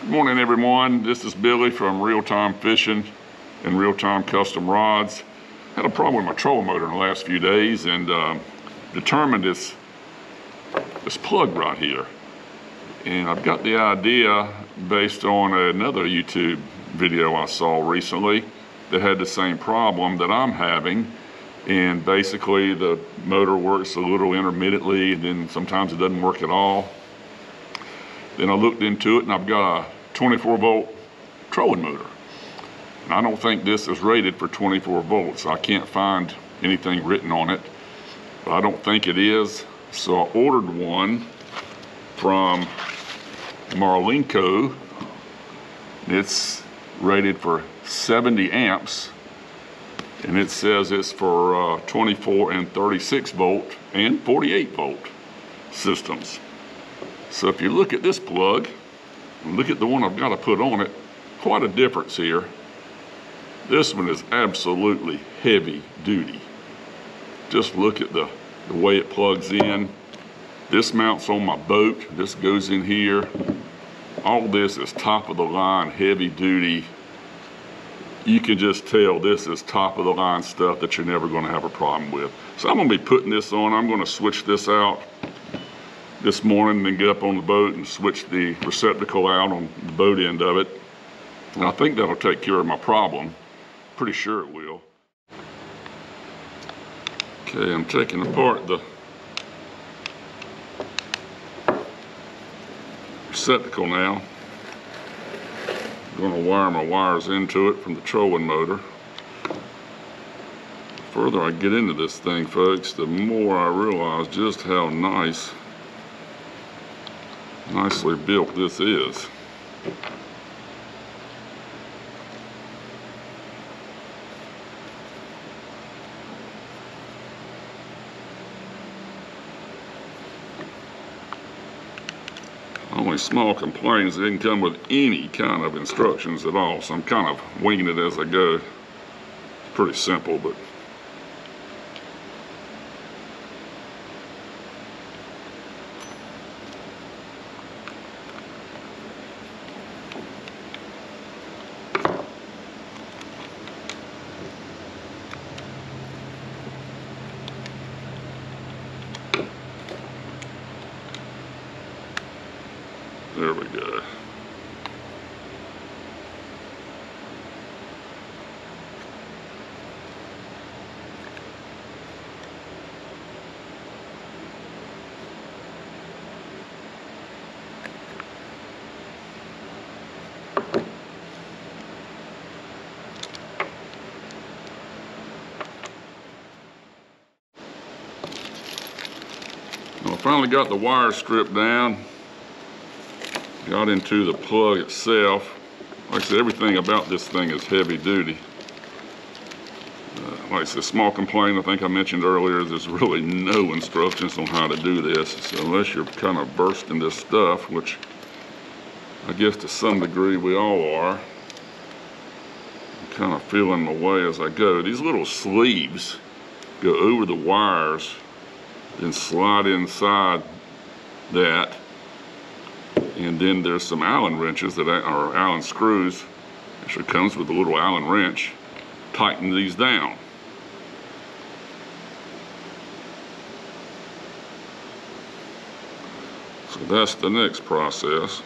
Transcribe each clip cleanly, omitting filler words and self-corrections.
Good morning, everyone. This is Billy from Real Time Fishing and Real Time Custom Rods. Had a problem with my trolling motor in the last few days and determined this plug right here. And I've got the idea based on another YouTube video I saw recently that had the same problem that I'm having. And basically the motor works a little intermittently, and then sometimes it doesn't work at all. Then I looked into it and I've got a 24 volt trolling motor. And I don't think this is rated for 24 volts. I can't find anything written on it, but I don't think it is. So I ordered one from Marlinco. It's rated for 70 amps. And it says it's for 24 and 36 volt and 48 volt systems. So if you look at this plug, and look at the one I've got to put on it, quite a difference here. This one is absolutely heavy duty. Just look at the way it plugs in. This mounts on my boat, this goes in here. All this is top of the line, heavy duty. You can just tell this is top of the line stuff that you're never going to have a problem with. So I'm going to be putting this on. I'm going to switch this out this morning and then get up on the boat and switch the receptacle out on the boat end of it. And I think that'll take care of my problem. Pretty sure it will. Okay, I'm taking apart the receptacle now. I'm going to wire my wires into it from the trolling motor. The further I get into this thing, folks, the more I realize just how nicely built this is. Only small complaint is it didn't come with any kind of instructions at all, so I'm kind of winging it as I go. It's pretty simple, but there we go. Well, I finally got the wire stripped down. Got into the plug itself. Like I said, everything about this thing is heavy duty. Like I said, small complaint I think I mentioned earlier, there's really no instructions on how to do this. So unless you're kind of versed in this stuff, which I guess to some degree we all are, I'm kind of feeling my way as I go. These little sleeves go over the wires, then slide inside that. And then there's some Allen wrenches that are Allen screws. Actually comes with a little Allen wrench. Tighten these down. So that's the next process.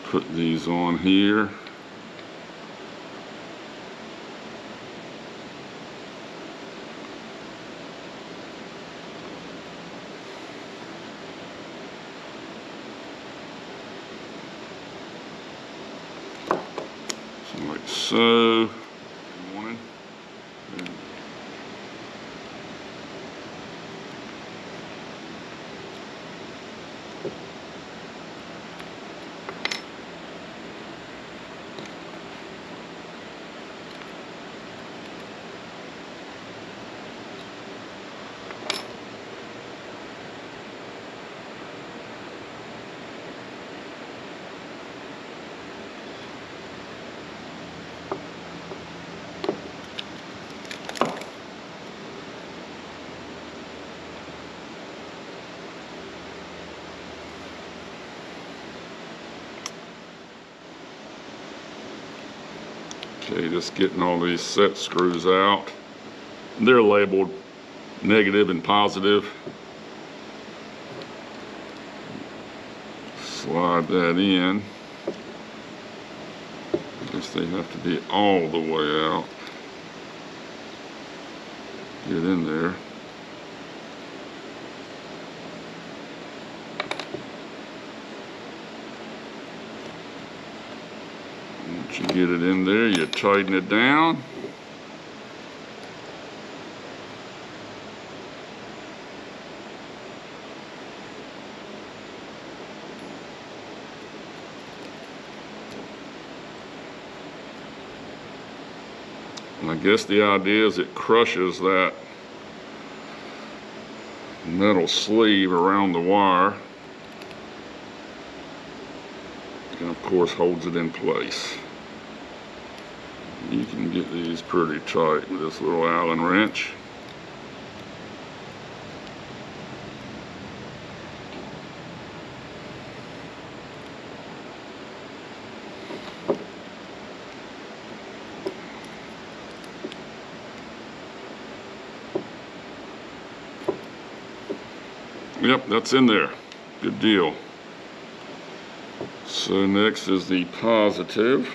Put these on here. Like so. Good morning. Okay, just getting all these set screws out. They're labeled negative and positive. Slide that in. I guess they have to be all the way out. Get in there. Once you get it in there, you tighten it down. And I guess the idea is it crushes that metal sleeve around the wire, and of course holds it in place. You can get these pretty tight with this little Allen wrench. Yep, that's in there. Good deal. So next is the positive.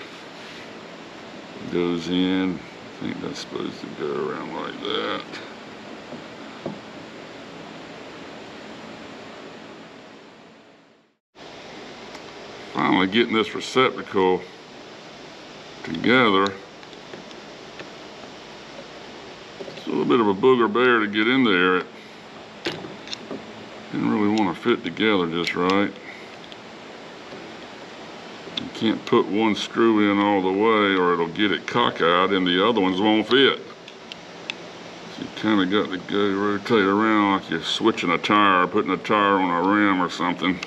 Goes in. I think that's supposed to go around like that. Finally getting this receptacle together. It's a little bit of a booger bear to get in there. It didn't really want to fit together just right. You can't put one screw in all the way or it'll get it cockeyed and the other ones won't fit. So you kind of got to go rotate around like you're switching a tire, putting a tire on a rim or something.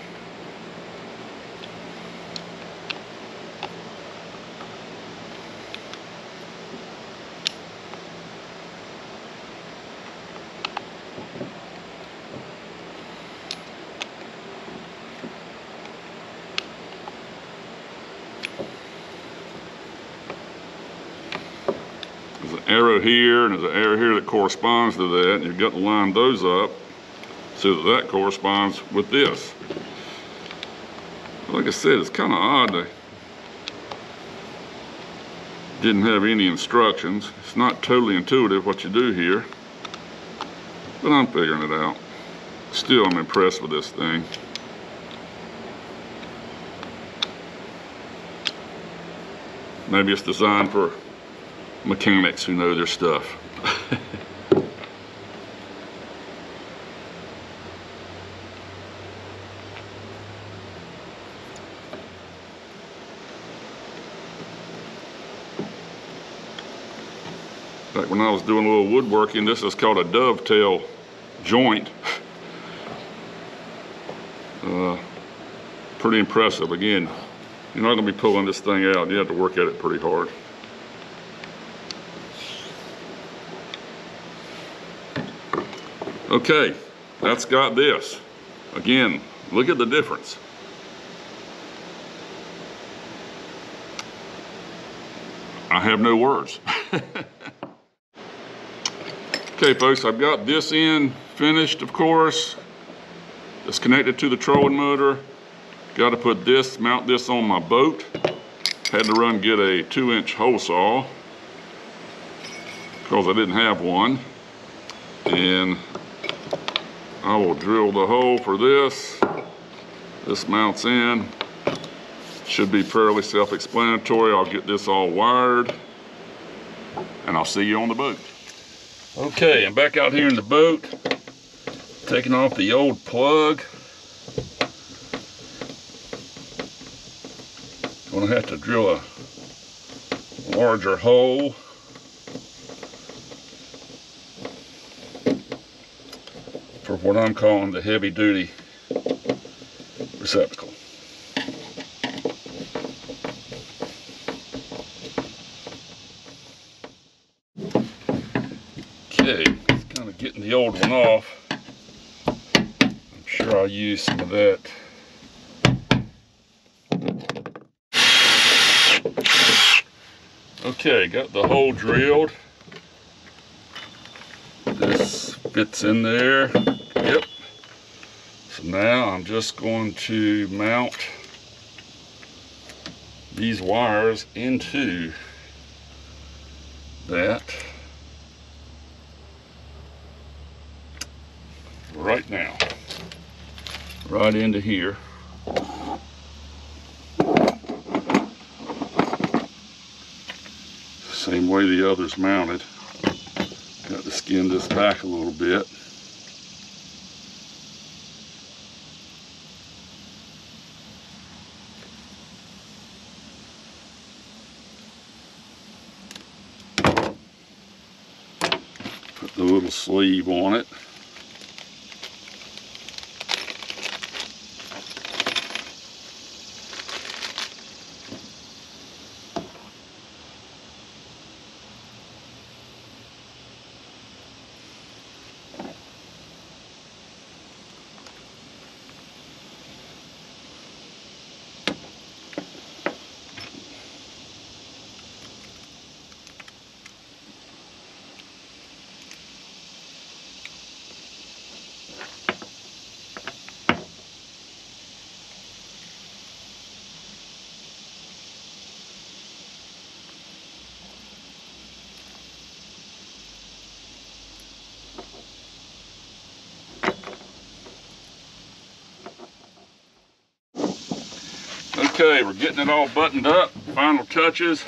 There's an arrow here and there's an arrow here that corresponds to that, and you've got to line those up so that that corresponds with this. Like I said, it's kind of odd they didn't have any instructions. It's not totally intuitive what you do here, but I'm figuring it out. Still, I'm impressed with this thing. Maybe it's designed for mechanics who know their stuff. Back when I was doing a little woodworking, this is called a dovetail joint. Pretty impressive. Again, you're not going to be pulling this thing out. You have to work at it pretty hard. Okay, that's got this. Again, look at the difference. I have no words. Okay, folks, I've got this end finished, of course. It's connected to the trolling motor. Got to put this, mount this on my boat. Had to run get a 2-inch hole saw because I didn't have one. And I will drill the hole for this. This mounts in. Should be fairly self-explanatory. I'll get this all wired and I'll see you on the boat. Okay, I'm back out here in the boat, taking off the old plug. Gonna have to drill a larger hole. For what I'm calling the heavy duty receptacle. Okay, it's kind of getting the old one off. I'm sure I'll use some of that Okay, got the hole drilled. This fits in there. Yep. So now I'm just going to mount these wires into that right now. Right into here. Same way the others mounted. Got to skin this back a little bit. Put the little sleeve on it. Okay, we're getting it all buttoned up. Final touches.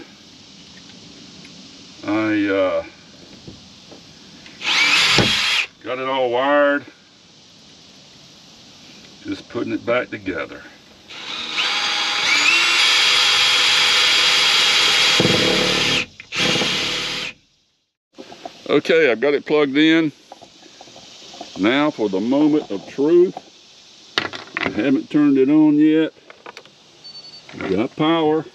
I got it all wired. Just putting it back together. Okay, I've got it plugged in. Now for the moment of truth. I haven't turned it on yet. Got power.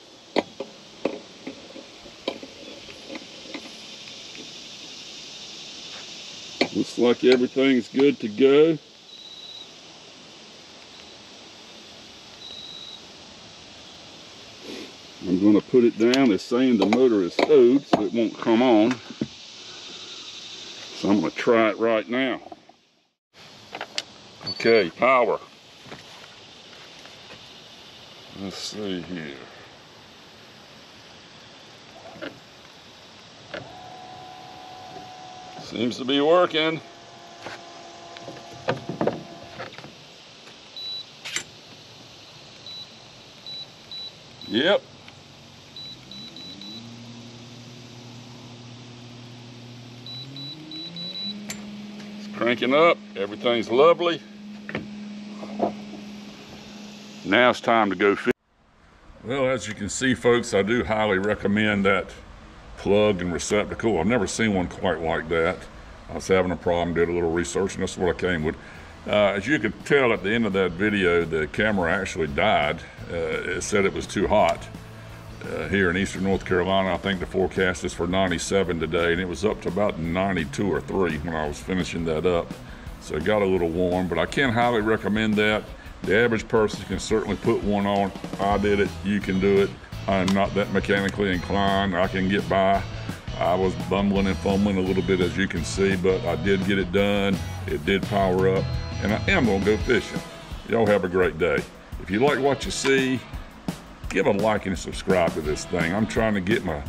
Looks like everything's good to go. I'm going to put it down. It's saying the motor is stowed, so it won't come on. So I'm going to try it right now. Okay, power. Let's see here. Seems to be working. Yep. It's cranking up. Everything's lovely. Now it's time to go fish. Well, as you can see, folks, I do highly recommend that plug and receptacle. I've never seen one quite like that. I was having a problem, did a little research, and that's what I came with. As you could tell at the end of that video, the camera actually died. It said it was too hot. Here in eastern North Carolina, I think the forecast is for 97 today, and it was up to about 92 or 3 when I was finishing that up. So it got a little warm, but I can't highly recommend that. The average person can certainly put one on. I did it, you can do it. I'm not that mechanically inclined, I can get by. I was bumbling and fumbling a little bit, as you can see, but I did get it done. It did power up, and I am gonna go fishing. Y'all have a great day. If you like what you see, give a like and subscribe to this thing. I'm trying to get my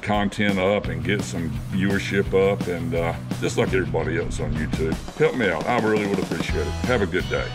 content up and get some viewership up, and just like everybody else on YouTube. Help me out, I really would appreciate it. Have a good day.